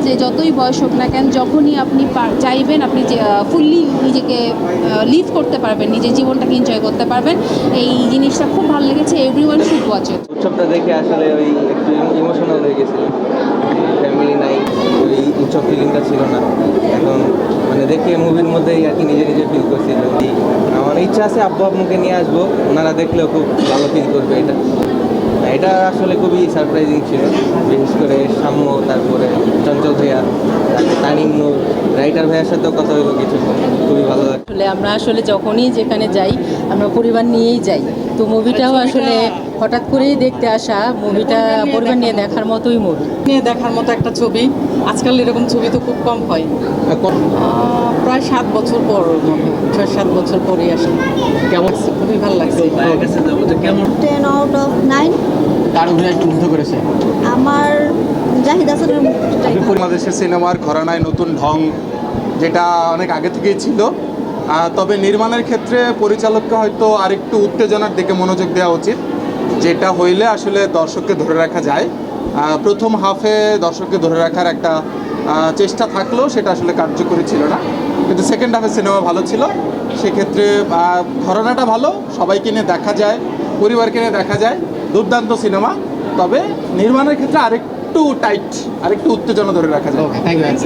যে যতই বয়স হোক না কেন, যখনই আপনি চাইবেন আপনি যে ফুললি নিজেকে লিভ করতে পারবেন, নিজের জীবনটাকে এনজয় করতে পারবেন। এই জিনিসটা খুব ভালো লেগেছে। Everyone should watch it. উৎসবটা দেখে আসলে ওই একটু ইমোশনাল হয়ে গেছিল। ফ্যামিলি নাই, ওই উৎসব ফিলিংটা ছিল না। এখন মানে দেখে মুভির মধ্যেই আর কি নিজে নিজে ফিল করছিল। আমার ইচ্ছা আছে আব্বু আম্মুকে নিয়ে আসবো, ওনারা দেখলেও খুব ভালো ফিল করবে। এটা আসলে খুবই সারপ্রাইজিং ছিল। বিশেষ করে সাম্য, তারপরে চঞ্চল ভাইয়া, তারপরে তানিম নূর, রাইটার ভাইয়ার সাথেও কথা হলো কিছু, খুবই ভালো লাগে। আসলে আমরা যখনই যেখানে যাই আমরা পরিবার নিয়েই যাই। তো মুভিটাও আসলে হঠাৎ করেই দেখতে আসা, মুভিটা পরিবার নিয়ে দেখার মতোই মুভি, নিয়ে দেখার মতো একটা ছবি। আজকাল এরকম ছবি তো খুব কম হয়। প্রায় 7 বছর পর, 6-7 বছর পরেই আসে। কেমন খুবই ভালো লাগছে। কেমন 10 out of 9। কার অভিনয় একটু মুগ্ধ করেছে? আমার জাহিদ হাসানের মুভিটাই। বাংলাদেশের সিনেমার ঘরানায় নতুন ঢং, যেটা অনেক আগে থেকেই ছিল। তবে নির্মাণের ক্ষেত্রে পরিচালককে হয়তো আরেকটু উত্তেজনার দিকে মনোযোগ দেওয়া উচিত, যেটা হইলে আসলে দর্শককে ধরে রাখা যায়। প্রথম হাফে দর্শককে ধরে রাখার একটা চেষ্টা থাকলেও সেটা আসলে কার্যকরী ছিল না, কিন্তু সেকেন্ড হাফে সিনেমা ভালো ছিল। সেক্ষেত্রে ঘরানাটা ভালো, সবাইকে নিয়ে দেখা যায়, পরিবারকে নিয়ে দেখা যায়, দুর্দান্ত সিনেমা। তবে নির্মাণের ক্ষেত্রে আরেকটু টাইট, আরেকটু উত্তেজনা ধরে রাখা যায়। Thank you.